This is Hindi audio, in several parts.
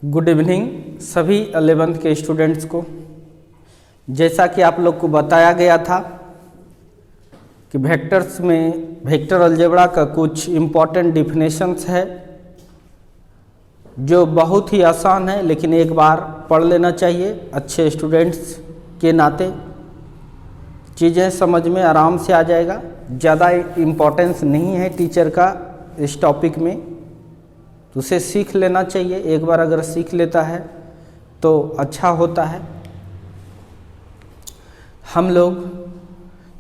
गुड इवनिंग सभी 11th के स्टूडेंट्स को। जैसा कि आप लोग को बताया गया था कि वेक्टर्स में वेक्टर अलजेब्रा का कुछ इम्पॉर्टेंट डिफिनेशंस है जो बहुत ही आसान है, लेकिन एक बार पढ़ लेना चाहिए अच्छे स्टूडेंट्स के नाते। चीज़ें समझ में आराम से आ जाएगा, ज़्यादा इम्पोर्टेंस नहीं है टीचर का इस टॉपिक में, तो उसे सीख लेना चाहिए। एक बार अगर सीख लेता है तो अच्छा होता है। हम लोग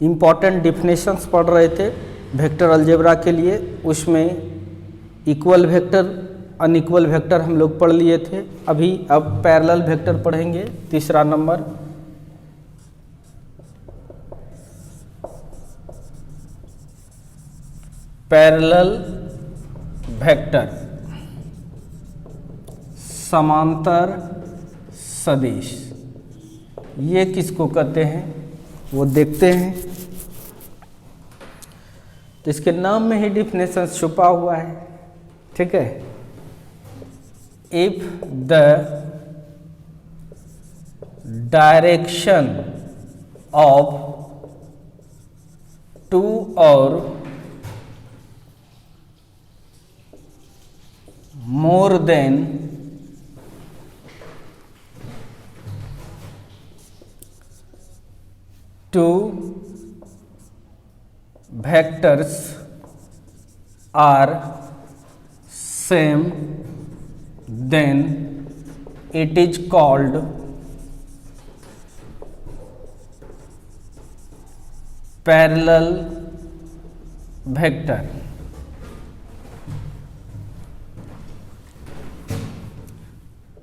इम्पॉर्टेंट डिफिनेशंस पढ़ रहे थे वेक्टर अलजेब्रा के लिए, उसमें इक्वल वेक्टर अनइक्वल वेक्टर हम लोग पढ़ लिए थे। अब पैरेलल वेक्टर पढ़ेंगे, तीसरा नंबर। पैरेलल वेक्टर, समांतर सदिश, ये किसको कहते हैं वो देखते हैं। तो इसके नाम में ही डिफिनेशन छुपा हुआ है, ठीक है। If the direction of two or more than two vectors are same, then it is called parallel vector।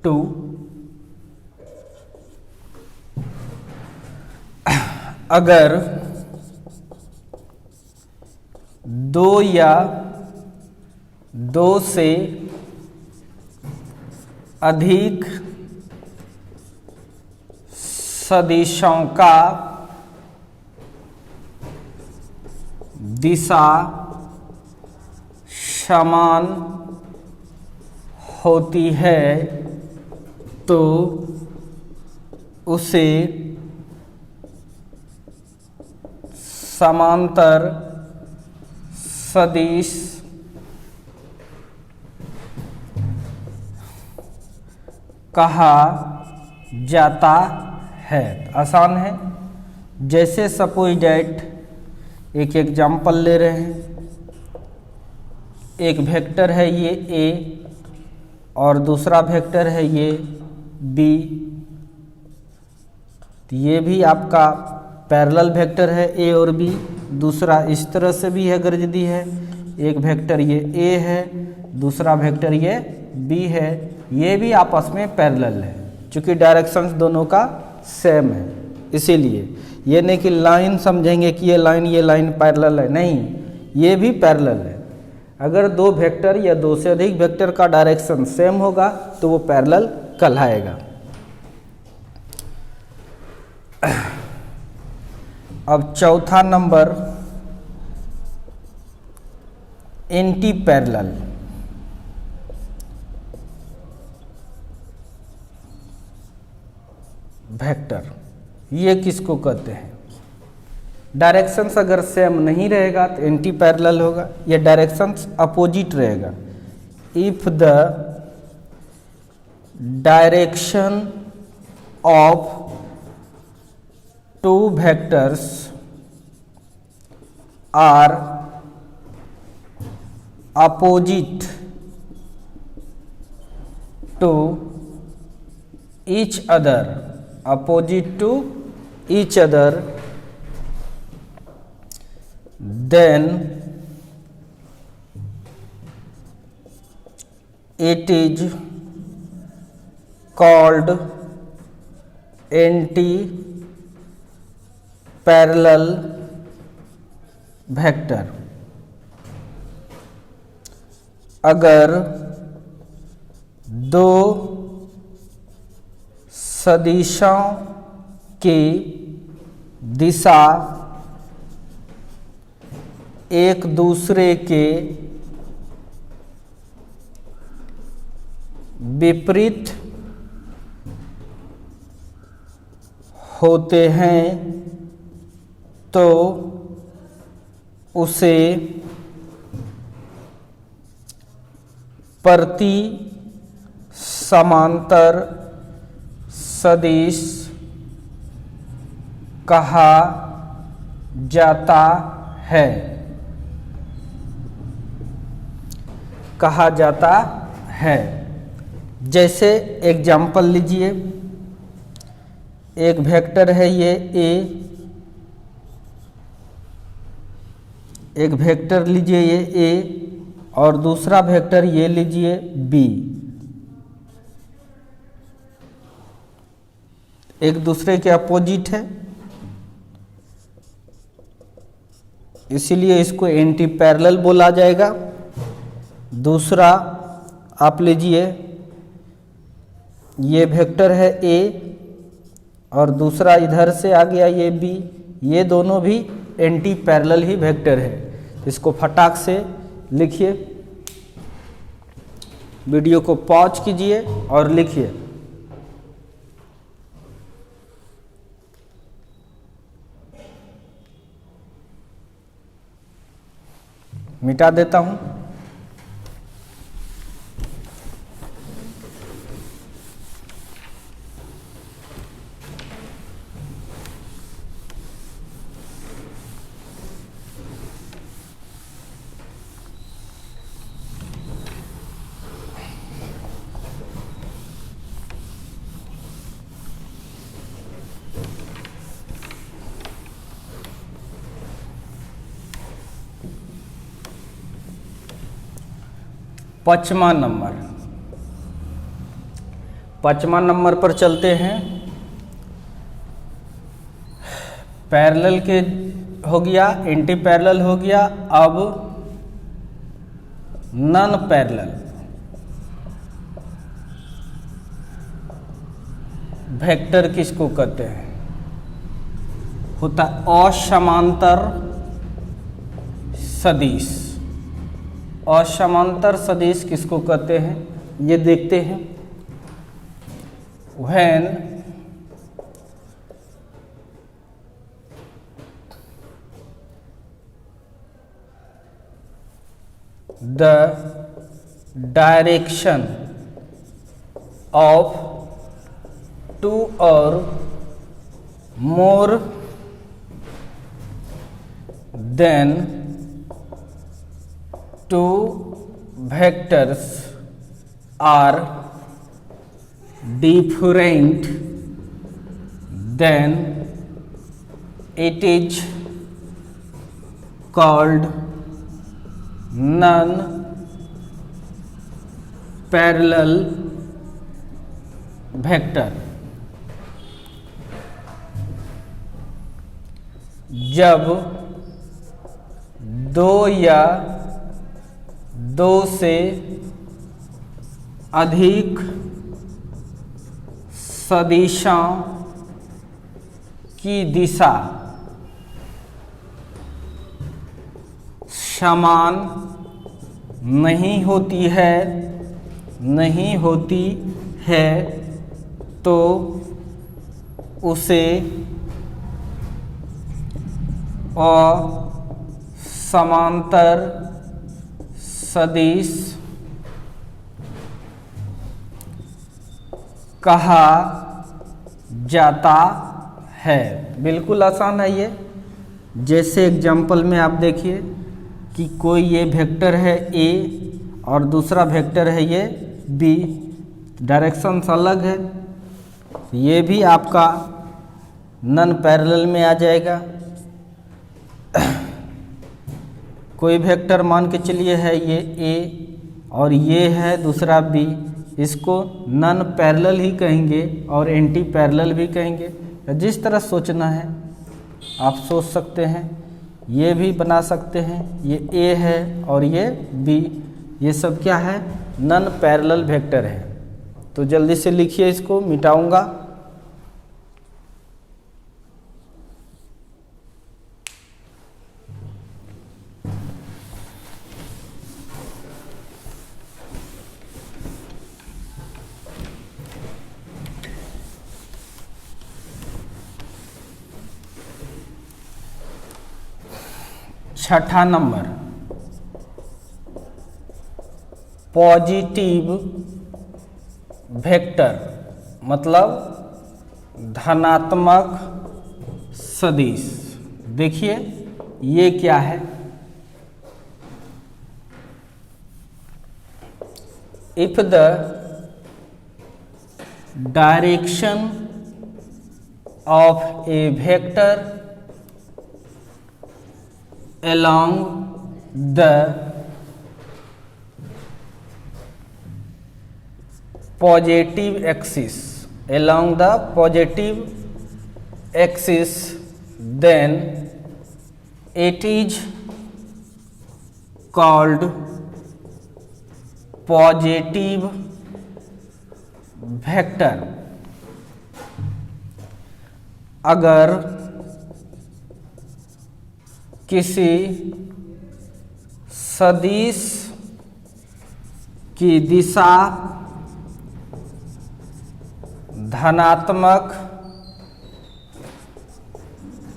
टू अगर दो या दो से अधिक सदिशों का दिशा समान होती है तो उसे समांतर सदिश कहा जाता है। आसान है। जैसे सपोज डैट एक एग्जाम्पल ले रहे हैं, एक वेक्टर है ये ए और दूसरा वेक्टर है ये बी, तो ये भी आपका पैरेलल वेक्टर है ए और बी। दूसरा इस तरह से भी है, अगर यदि है एक वेक्टर ये ए है, दूसरा वेक्टर ये बी है, ये भी आपस में पैरेलल है, क्योंकि डायरेक्शंस दोनों का सेम है। इसीलिए ये नहीं कि लाइन समझेंगे कि ये लाइन पैरेलल है, नहीं, ये भी पैरेलल है। अगर दो वेक्टर या दो से अधिक वेक्टर का डायरेक्शन सेम होगा तो वो पैरेलल कहलाएगा। अब चौथा नंबर एंटी पैरेलल। वेक्टर ये किसको कहते हैं? डायरेक्शंस अगर सेम नहीं रहेगा तो एंटी पैरेलल होगा, या डायरेक्शंस अपोजिट रहेगा। If the direction of two vectors are opposite to each other, then it is called anti-parallel vector। अगर दो सदिशों की दिशा एक दूसरे के विपरीत होते हैं तो उसे प्रति समांतर सदिश कहा जाता है। कहा जाता है। जैसे एग्जाम्पल लीजिए, एक वेक्टर है ये ए, एक वेक्टर लीजिए ये ए, और दूसरा वेक्टर ये लीजिए बी। एक दूसरे के अपोजिट है, इसीलिए इसको एंटी पैरेलल बोला जाएगा। दूसरा आप लीजिए, ये वेक्टर है ए और दूसरा इधर से आ गया ये बी, ये दोनों भी एंटी पैरेलल ही वेक्टर है। इसको फटाक से लिखिए, वीडियो को पॉज कीजिए और लिखिए। मिटा देता हूं। पांचवा नंबर पर चलते हैं। पैरेलल के हो गया, एंटी पैरेलल हो गया, अब नॉन पैरेलल वेक्टर किसको कहते हैं? होता असमांतर सदिश। असमांतर सदिश किसको कहते हैं ये देखते हैं। When the direction of two or more than two vectors are different, then it is called non-parallel vector। जब दो या दो से अधिक सदिशों की दिशा समान नहीं होती है तो उसे असमांतर सदिश कहा जाता है। बिल्कुल आसान है ये। जैसे एग्जाम्पल में आप देखिए कि कोई ये वेक्टर है ए और दूसरा वेक्टर है ये बी, डायरेक्शंस अलग है, ये भी आपका नॉन पैरेलल में आ जाएगा। कोई वेक्टर मान के चलिए है ये ए और ये है दूसरा बी, इसको नॉन पैरेलल ही कहेंगे और एंटी पैरेलल भी कहेंगे। जिस तरह सोचना है आप सोच सकते हैं, ये भी बना सकते हैं। ये ए है और ये बी, ये सब क्या है? नॉन पैरेलल वेक्टर है। तो जल्दी से लिखिए, इसको मिटाऊंगा। छठा नंबर, पॉजिटिव वेक्टर मतलब धनात्मक सदिश। देखिए ये क्या है, if the direction of A vector along the positive axis, then it is called positive vector। अगर किसी सदिश की दिशा धनात्मक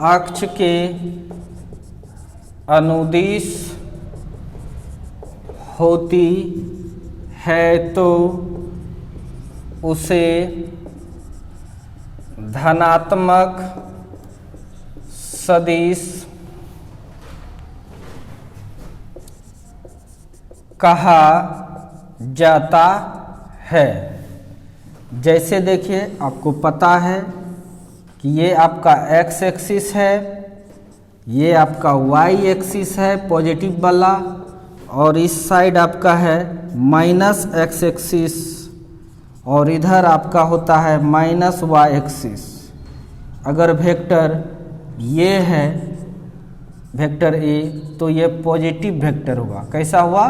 अक्ष के अनुदिश होती है तो उसे धनात्मक सदिश कहा जाता है। जैसे देखिए आपको पता है कि ये आपका एक्स एक्सिस है, ये आपका वाई एक्सिस है पॉजिटिव वाला, और इस साइड आपका है माइनस एक्स एक्सिस, और इधर आपका होता है माइनस वाई एक्सिस। अगर वेक्टर ये है वेक्टर ए, तो ये पॉजिटिव वेक्टर होगा। कैसा हुआ?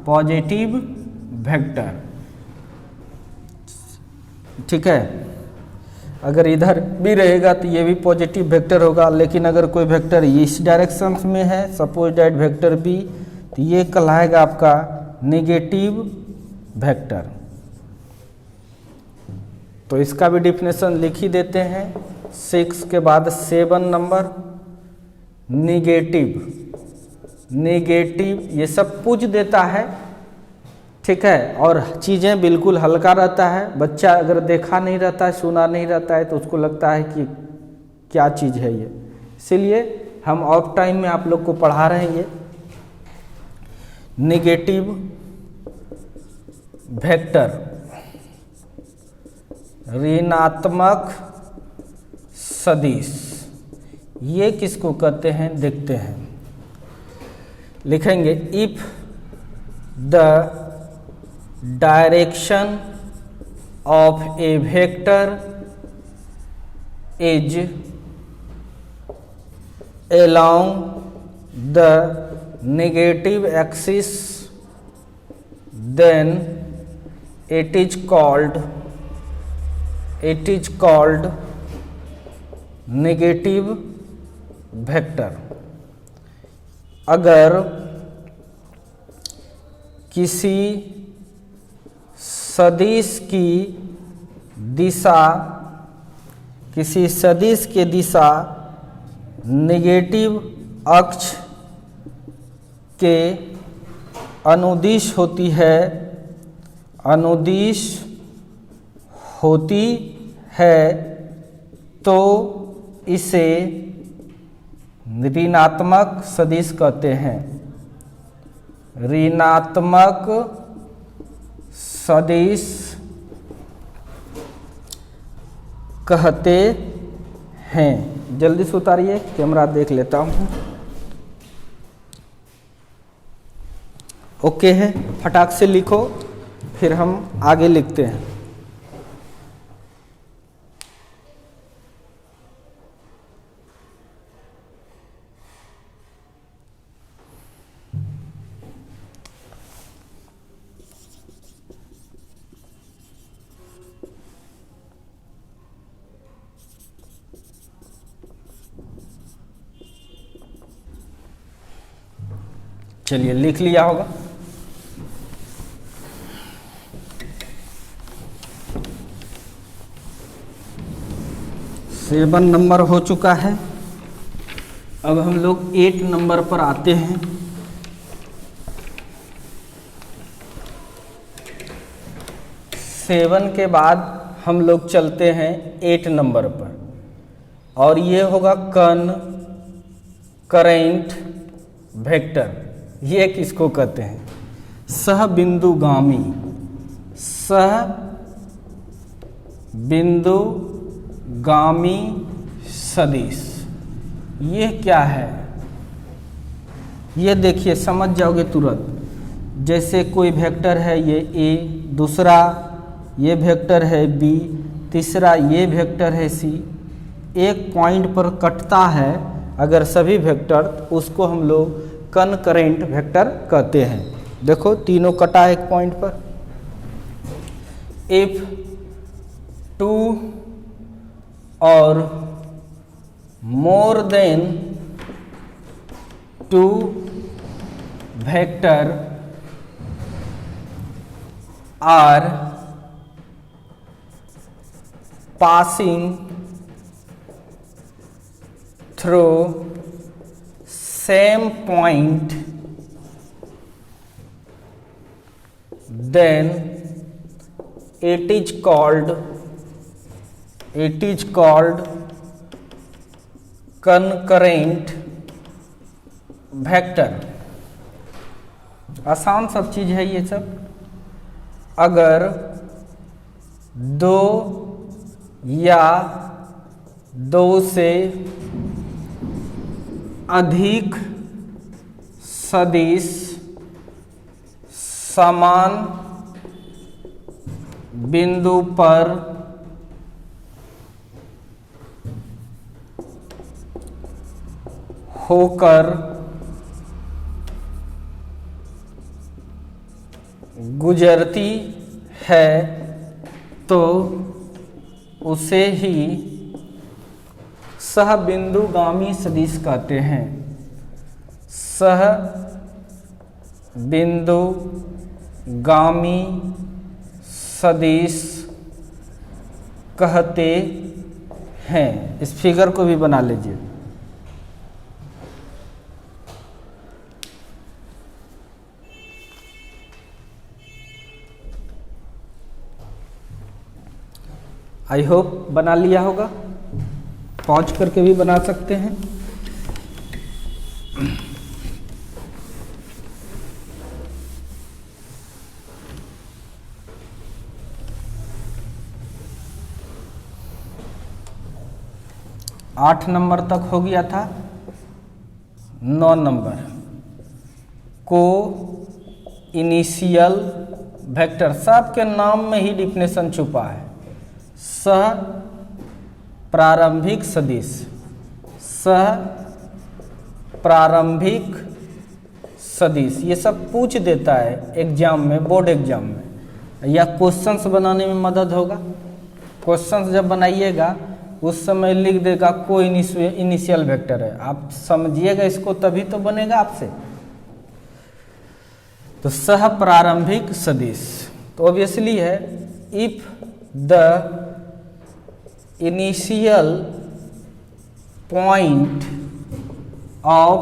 Positive vector. ठीक है, अगर इधर भी रहेगा तो ये भी पॉजिटिव वेक्टर होगा, लेकिन अगर कोई वेक्टर इस डायरेक्शन में है, सपोज दैट वेक्टर बी, तो ये कहलाएगा आपका नेगेटिव वेक्टर। तो इसका भी डिफिनेशन लिख ही देते हैं। 6 के बाद 7 नंबर, नेगेटिव ये सब पूछ देता है। ठीक है, और चीज़ें बिल्कुल हल्का रहता है। बच्चा अगर देखा नहीं रहता है, सुना नहीं रहता है, तो उसको लगता है कि क्या चीज़ है ये। इसीलिए हम ऑफ टाइम में आप लोग को पढ़ा रहे हैं ये नेगेटिव वेक्टर, ऋणात्मक सदिश। ये किसको कहते हैं देखते हैं। लिखेंगे if the direction of A vector is along the negative axis, then it is called negative vector. अगर किसी सदिश की दिशा नेगेटिव अक्ष के अनुदिश होती है तो इसे ऋणात्मक सदिश कहते हैं। ऋणात्मक सदिश कहते हैं। जल्दी से उतारिए, कैमरा देख लेता हूँ। ओके है, फटाक से लिखो, फिर हम आगे लिखते हैं। चलिए, लिख लिया होगा। सेवन नंबर हो चुका है। अब हम लोग 8 नंबर पर आते हैं। सेवन के बाद हम लोग चलते हैं 8 नंबर पर, और ये होगा करेंट वेक्टर। ये किसको कहते हैं? सहबिंदुगामी सदिश। ये क्या है? ये देखिए, समझ जाओगे तुरंत। जैसे कोई वेक्टर है ये ए, दूसरा ये वेक्टर है बी, तीसरा ये वेक्टर है सी। एक पॉइंट पर कटता है अगर सभी वेक्टर, तो उसको हम लोग कनकरेंट वेक्टर कहते हैं। देखो तीनों कटा एक पॉइंट पर। If 2 or more than 2 vector are passing through same point, then it is called concurrent vector। आसान सब चीज है ये सब। अगर 2 या 2 से अधिक सदिश समान बिंदु पर होकर गुजरती है तो उसे ही सहबिंदुगामी सदिश कहते हैं। सहबिंदुगामी सदिश कहते हैं। इस फिगर को भी बना लीजिए। आई होप बना लिया होगा। पॉज करके भी बना सकते हैं। आठ नंबर तक हो गया था। 9 नंबर को इनिशियल वेक्टर। सबके नाम में ही डिफिनेशन छुपा है। सह प्रारंभिक सदिश, सह प्रारंभिक सदिश, ये सब पूछ देता है एग्जाम में, बोर्ड एग्जाम में, या क्वेश्चंस बनाने में मदद होगा। क्वेश्चंस जब बनाइएगा उस समय लिख देगा कोई इनिशियल वेक्टर है, आप समझिएगा इसको, तभी तो बनेगा आपसे। तो सह प्रारंभिक सदिश तो ऑब्वियसली है, if the initial point of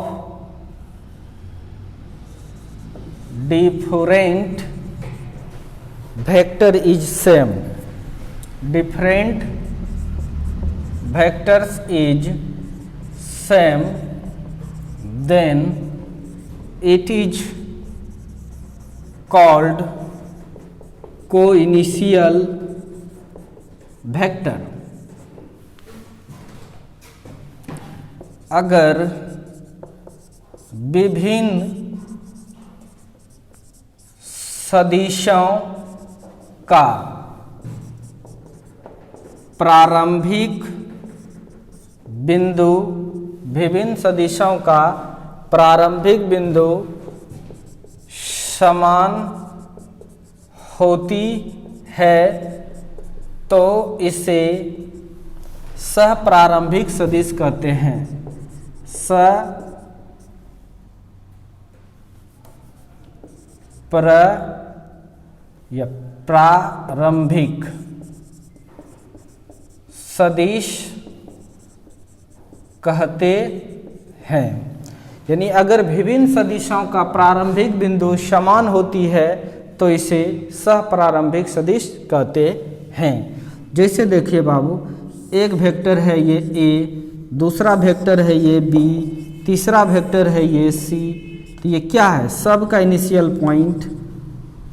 different vector is same, different vectors is same, then it is called co-initial vector। अगर विभिन्न सदिशों का प्रारंभिक बिंदु, विभिन्न सदिशों का प्रारंभिक बिंदु समान होती है तो इसे सहप्रारंभिक सदिश कहते हैं। प्रारंभिक सदिश कहते हैं। यानी अगर विभिन्न सदिशों का प्रारंभिक बिंदु समान होती है तो इसे सहप्रारंभिक सदिश कहते हैं। जैसे देखिए बाबू, एक वेक्टर है ये a, दूसरा वेक्टर है ये b, तीसरा वेक्टर है ये c। तो ये क्या है? सब का इनिशियल पॉइंट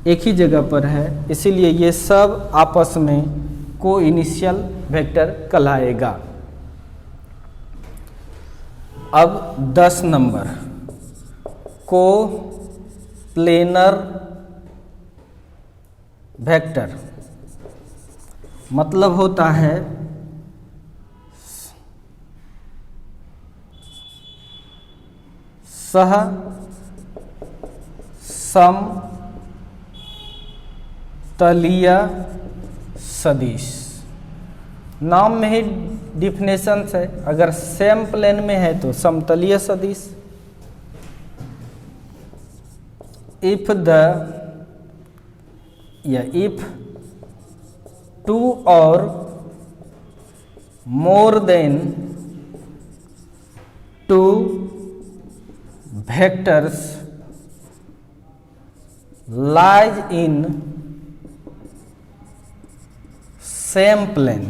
एक ही जगह पर है, इसीलिए ये सब आपस में को इनिशियल वेक्टर कहलाएगा। अब 10 नंबर, को प्लेनर वेक्टर मतलब होता है सह समतलीय सदिश। नाम में ही डिफिनेशन है, अगर सेम प्लेन में है तो समतलीय सदिश। If two or more than two vectors lies in same plane,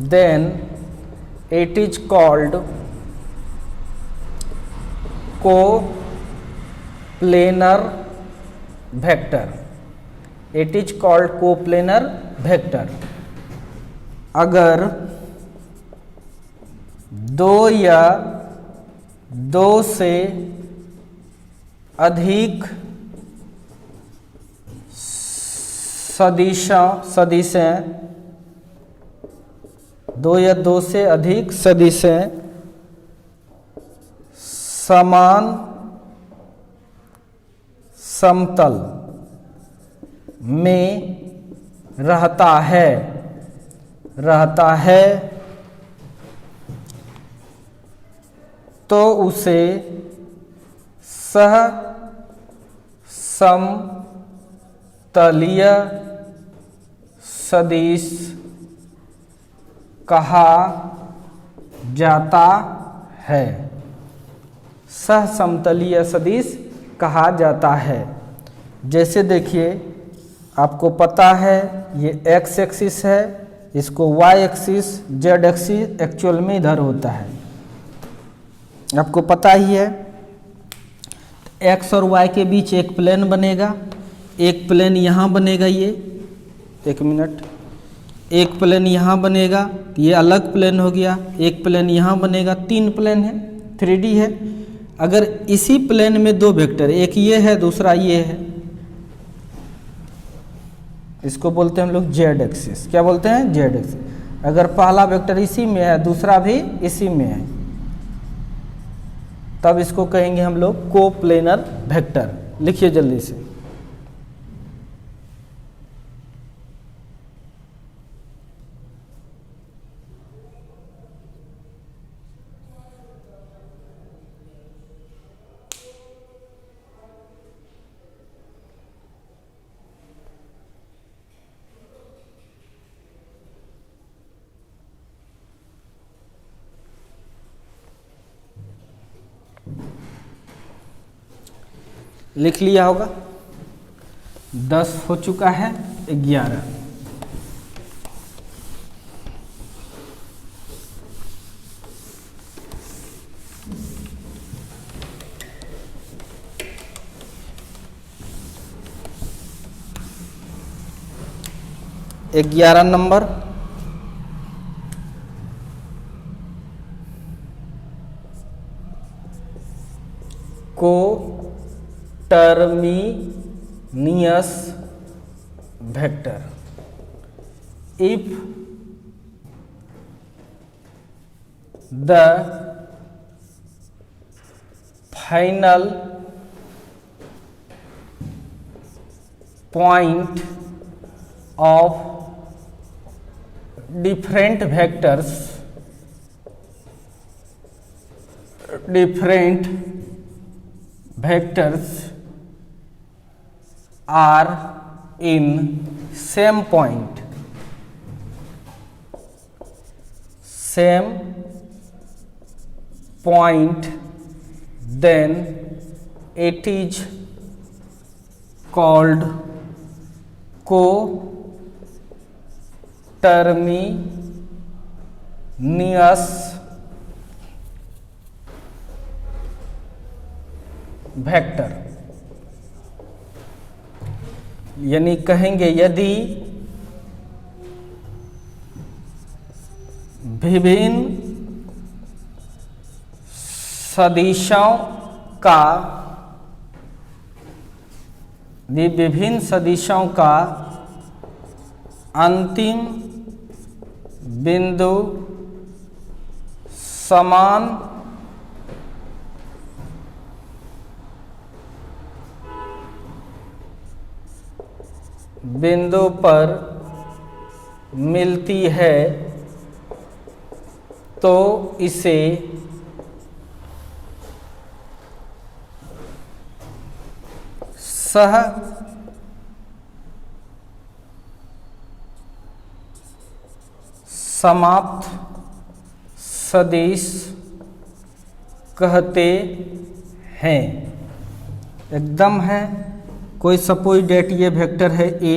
then it is called coplanar vector. It is called coplanar vector. अगर दो या दो से अधिक सदिशें दो या दो से अधिक सदिशें समान समतल में रहता है तो उसे सहसमतलीय सदिश कहा जाता है। सहसमतलीय सदिश कहा जाता है। जैसे देखिए, आपको पता है ये x एक्सिस है, इसको y axis, z axis actual में इधर होता है, आपको पता ही है। x और y के बीच एक प्लेन बनेगा, एक प्लेन यहाँ बनेगा, ये एक मिनट, एक प्लेन यहाँ बनेगा, ये अलग प्लेन हो गया, एक प्लेन यहाँ बनेगा, 3 प्लेन है, 3D है। अगर इसी प्लेन में 2 वेक्टर, एक ये है दूसरा ये है, इसको बोलते हैं हम लोग जेड एक्सिस। क्या बोलते हैं? Z axis. अगर पहला वेक्टर इसी में है, दूसरा भी इसी में है, तब इसको कहेंगे हम लोग कोप्लेनर वेक्टर। लिखिए जल्दी से। लिख लिया होगा। 10 हो चुका है, 11। ग्यारह नंबर, को terminus vector. If the final point of different vectors are in same point same point, then it is called coterminous vector. यानी कहेंगे यदि विभिन्न सदिशों का अंतिम बिंदु समान बिंदु पर मिलती है तो इसे सह समाप्त सदिश कहते हैं। एकदम है, कोई सपोज डेट ये वेक्टर है ए,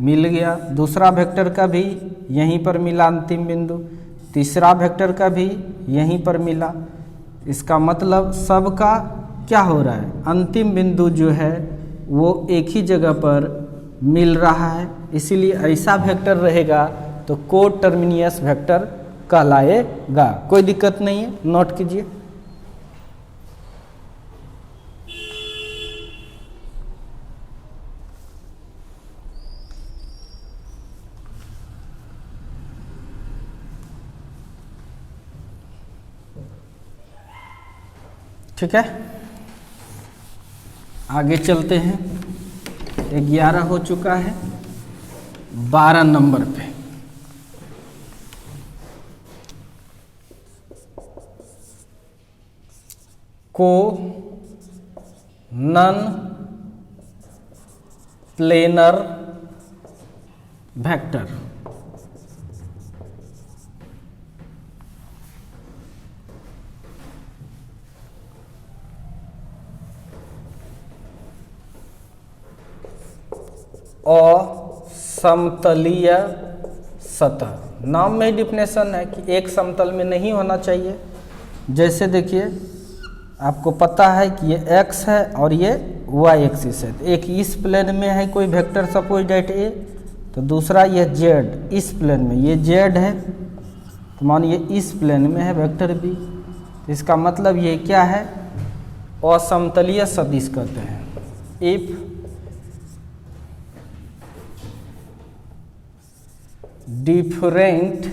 मिल गया, दूसरा वेक्टर का भी यहीं पर मिला अंतिम बिंदु, तीसरा वेक्टर का भी यहीं पर मिला। इसका मतलब सबका क्या हो रहा है, अंतिम बिंदु जो है वो एक ही जगह पर मिल रहा है, इसीलिए ऐसा वेक्टर रहेगा तो कोटर्मिनियस वेक्टर कहलाएगा। कोई दिक्कत नहीं है, नोट कीजिए। ठीक है, आगे चलते हैं। 11 हो चुका है, 12 नंबर पे को नॉन प्लेनर वेक्टर। असमतलीय सतह, नाम में डिफिनेशन है कि एक समतल में नहीं होना चाहिए। जैसे देखिए, आपको पता है कि ये x है और ये y एक्सिस है, तो एक इस प्लेन में है कोई वेक्टर सपोज डेट a, तो दूसरा ये z इस प्लेन में, ये z है, तो मानिए इस प्लेन में है वेक्टर b, तो इसका मतलब ये क्या है, असमतलीय सदिश कहते हैं। If different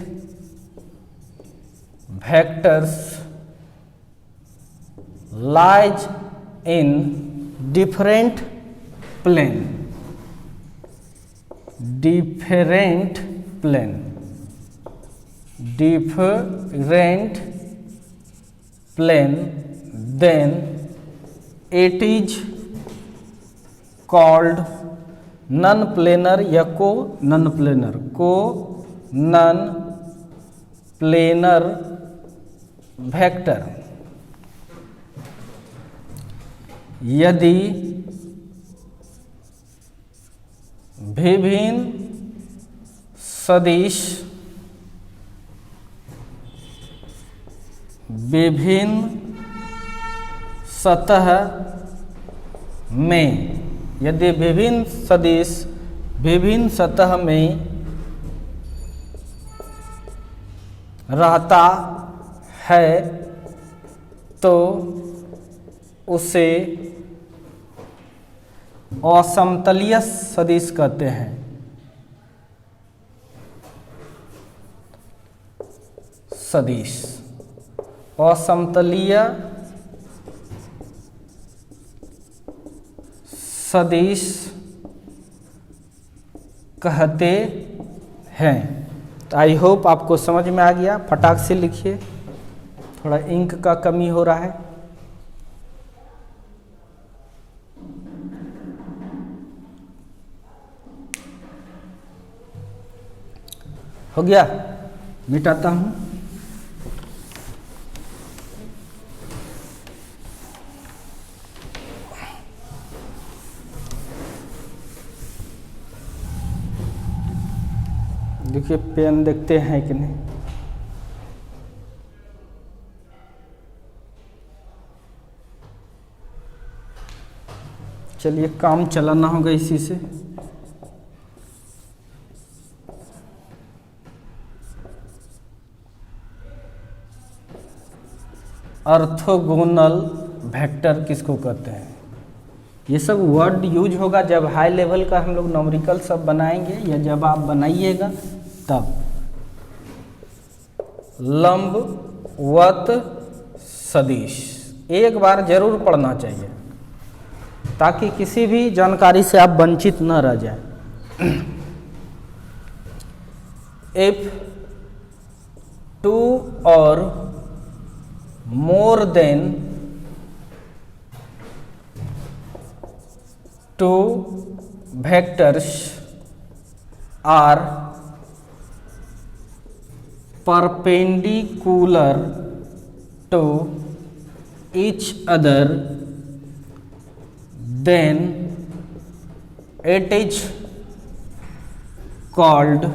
vectors lies in different plane, then it is called non planar या नॉन प्लेनर वेक्टर। यदि विभिन्न सदिश विभिन्न सतह में, यदि विभिन्न सदिश विभिन्न सतह में रहता है तो उसे असमतलीय सदिश कहते हैं। सदिश असमतलीय सदिश कहते हैं। तो आई होप आपको समझ में आ गया। फटाक से लिखिए, थोड़ा इंक का कमी हो रहा है। हो गया, मिटाता हूँ। देखिए पेन देखते हैं कि नहीं। चलिए काम चलाना होगा इसी से। ऑर्थोगोनल वेक्टर किसको कहते हैं? ये सब वर्ड यूज होगा जब हाई लेवल का हम लोग न्यूमेरिकल सब बनाएंगे, या जब आप बनाइएगा तब। लंबवत सदिश एक बार जरूर पढ़ना चाहिए ताकि किसी भी जानकारी से आप वंचित न रह जाए। If two or more than two vectors are perpendicular to each other, then it is called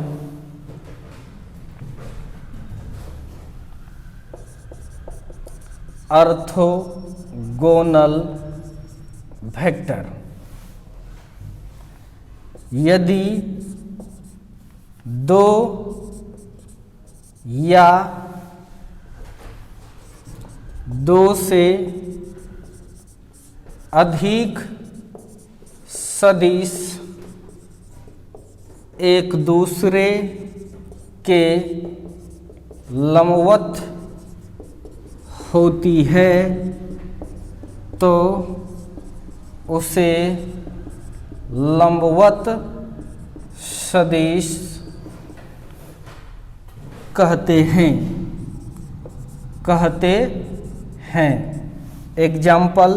orthogonal vector. यदि दो या दो से अधिक सदिश एक दूसरे के लंबवत होती है तो उसे लंबवत सदिश कहते हैं। एग्जाम्पल,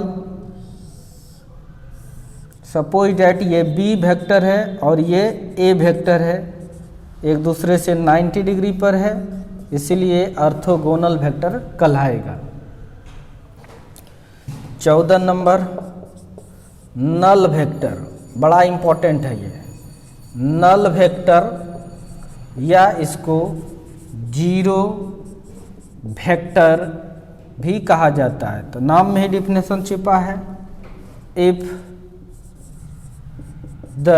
सपोज डैट ये बी वेक्टर है और ये ए वेक्टर है, एक दूसरे से 90 डिग्री पर है, इसलिए ऑर्थोगोनल वेक्टर कहलाएगा। 14 नंबर नल वेक्टर, बड़ा इम्पोर्टेंट है ये। नल वेक्टर या इसको जीरो वेक्टर भी कहा जाता है, तो नाम में ही डिफिनेशन छिपा है। If the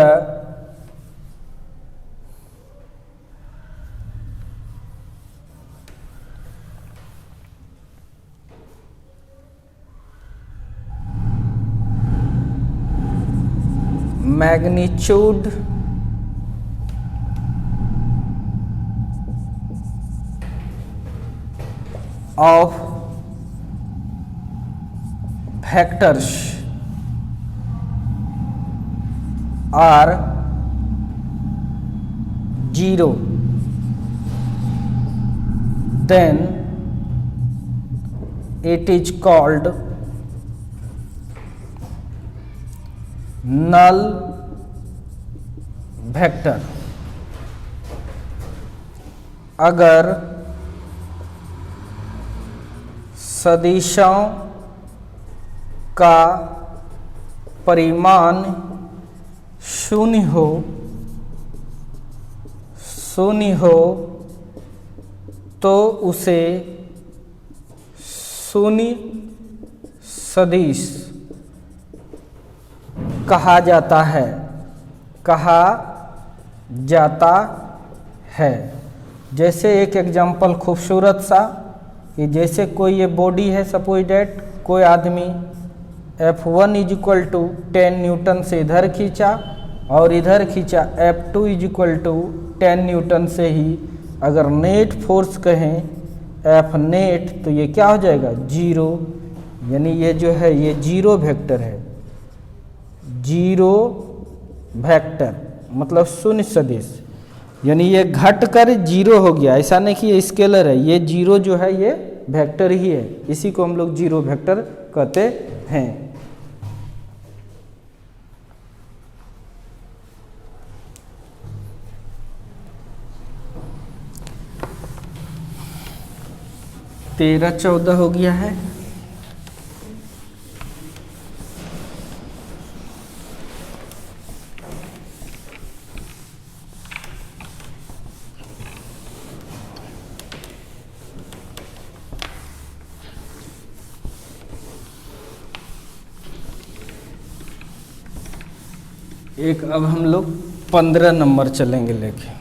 magnitude of vectors are zero, then it is called null vector. अगर सदिशों का परिमाण शून्य हो तो उसे शून्य सदिश कहा जाता है। जैसे एक एग्जाम्पल खूबसूरत सा, कि जैसे कोई ये बॉडी है, सपोज डैट कोई आदमी F1 इक्वल टू 10 न्यूटन से इधर खींचा और इधर खींचा F2 इक्वल टू 10 न्यूटन से ही अगर नेट फोर्स कहें F नेट, तो ये क्या हो जाएगा? जीरो। यानी ये जो है ये जीरो वेक्टर है। जीरो वेक्टर मतलब शून्य सदिश, यानी ये घट कर जीरो हो गया। ऐसा नहीं कि ये स्केलर है, ये जीरो जो है ये वेक्टर ही है, इसी को हम लोग जीरो वेक्टर कहते हैं। तेरह 14 हो गया है। एक अब हम लोग 15 नंबर चलेंगे लेके।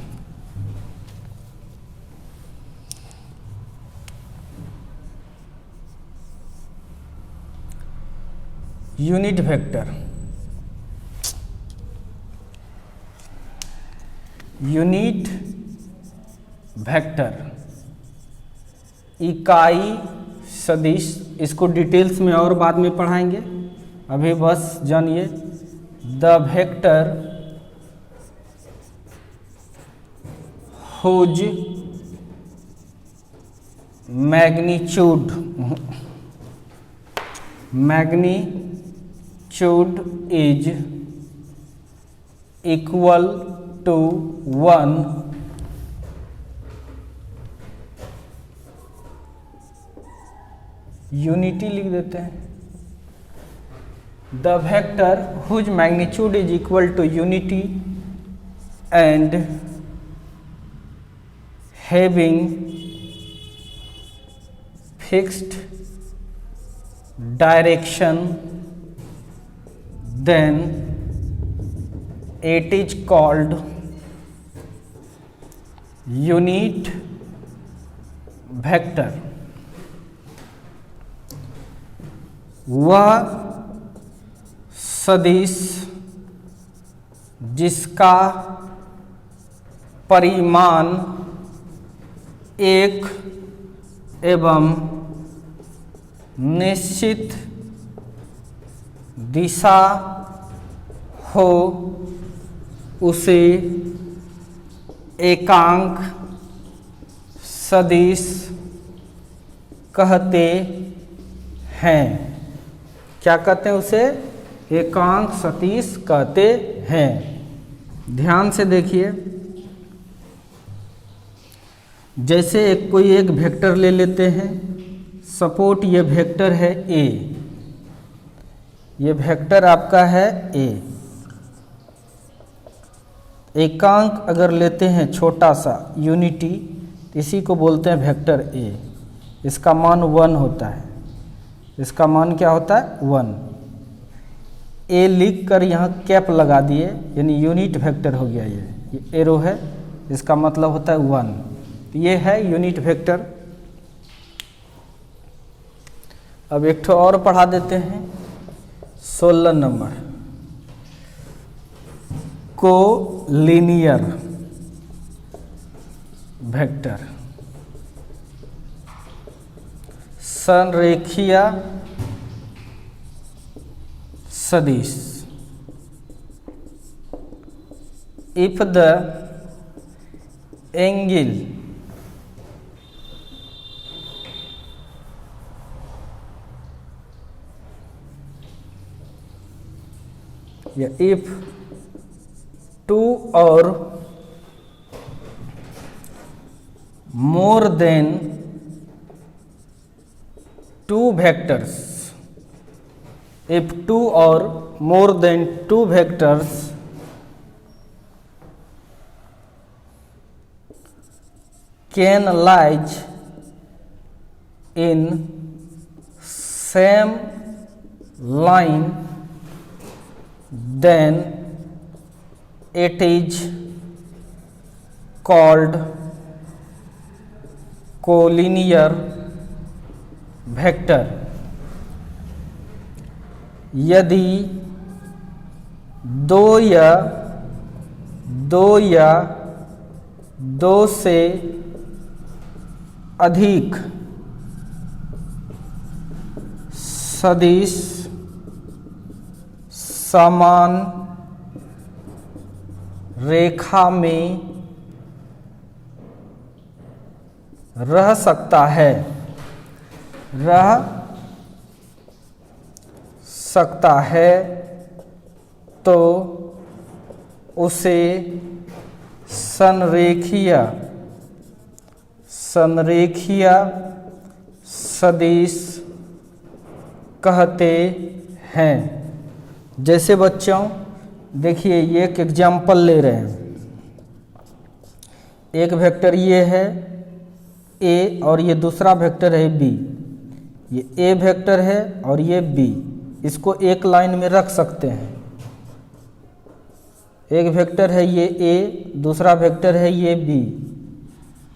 Unit vector. यूनिट वेक्टर इकाई सदिश, इसको डिटेल्स में और बाद में पढ़ाएंगे, अभी बस जानिए the vector whose magnitude is equal to 1 unity लिख देते हैं। The vector whose magnitude is equal to unity and having fixed direction then it is called unit vector। वह सदिश जिसका परिमाण एक एवं निश्चित दिशा हो उसे एकांक सदिश कहते हैं। क्या कहते हैं उसे? एकांक सदिश कहते हैं। ध्यान से देखिए, जैसे कोई एक वेक्टर ले लेते हैं, सपोज ये वेक्टर है ए, ये वेक्टर आपका है ए। एकांक अगर लेते हैं छोटा सा यूनिटी, तो इसी को बोलते हैं वेक्टर ए। इसका मान 1 होता है। इसका मान क्या होता है? 1। ए लिख कर यहाँ कैप लगा दिए, यानी यूनिट वेक्टर हो गया। ये एरो है, इसका मतलब होता है 1। तो ये है यूनिट वेक्टर। अब एक ठो और पढ़ा देते हैं, 16 नंबर, कोलिनियर वेक्टर, संरेखीय सदिश। If the angle if 2 or more than 2 vectors, if 2 or more than 2 vectors can lie in same line, then it is called collinear vector। यदि दो या दो से अधिक सदिश समान रेखा में रह सकता है तो उसे संरेखीय सदिश कहते हैं। जैसे बच्चों देखिए, ये एक एग्जाम्पल ले रहे हैं। एक वेक्टर ये है ए और ये दूसरा वेक्टर है बी। ये ए वेक्टर है और ये बी, इसको एक लाइन में रख सकते हैं। एक वेक्टर है ये ए, दूसरा वेक्टर है ये बी,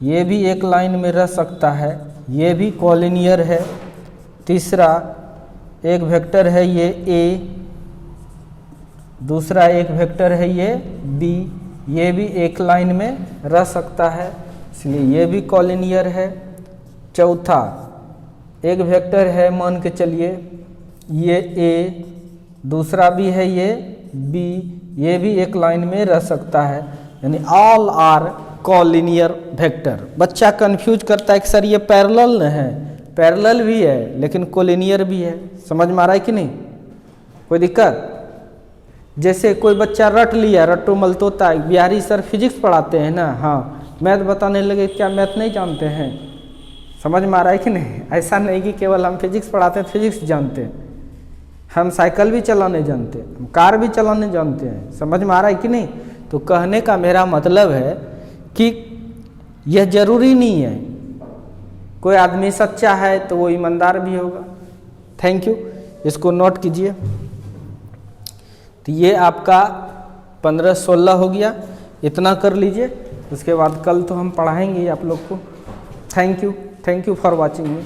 ये भी एक लाइन में रह सकता है, ये भी कॉलिनियर है। तीसरा एक वेक्टर है ये ए, दूसरा एक वेक्टर है ये बी, ये भी एक लाइन में रह सकता है, इसलिए ये भी कॉलिनियर है। चौथा एक वेक्टर है, मान के चलिए ये ए, दूसरा भी है ये बी, ये भी एक लाइन में रह सकता है, यानी ऑल आर कॉलिनियर वेक्टर। बच्चा कंफ्यूज करता है कि सर ये पैरेलल है, पैरेलल भी है लेकिन कॉलिनियर भी है। समझ में आ रहा है कि नहीं, कोई दिक्कत? जैसे कोई बच्चा रट लिया, रट्टू मलतोता है, बिहारी सर फिजिक्स पढ़ाते हैं ना, हाँ मैथ बताने लगे, क्या मैथ नहीं जानते हैं? समझ में आ रहा है कि नहीं? ऐसा नहीं कि केवल हम फिजिक्स पढ़ाते हैं, फिजिक्स जानते हैं, हम साइकिल भी चलाने जानते हैं, हम कार भी चलाने जानते हैं। समझ में आ रहा है कि नहीं? तो कहने का मेरा मतलब है कि यह जरूरी नहीं है, कोई आदमी सच्चा है तो वो ईमानदार भी होगा। थैंक यू, इसको नोट कीजिए। तो ये आपका 15-16 हो गया, इतना कर लीजिए, उसके बाद कल तो हम पढ़ाएंगे आप लोग को। Thank you for watching me.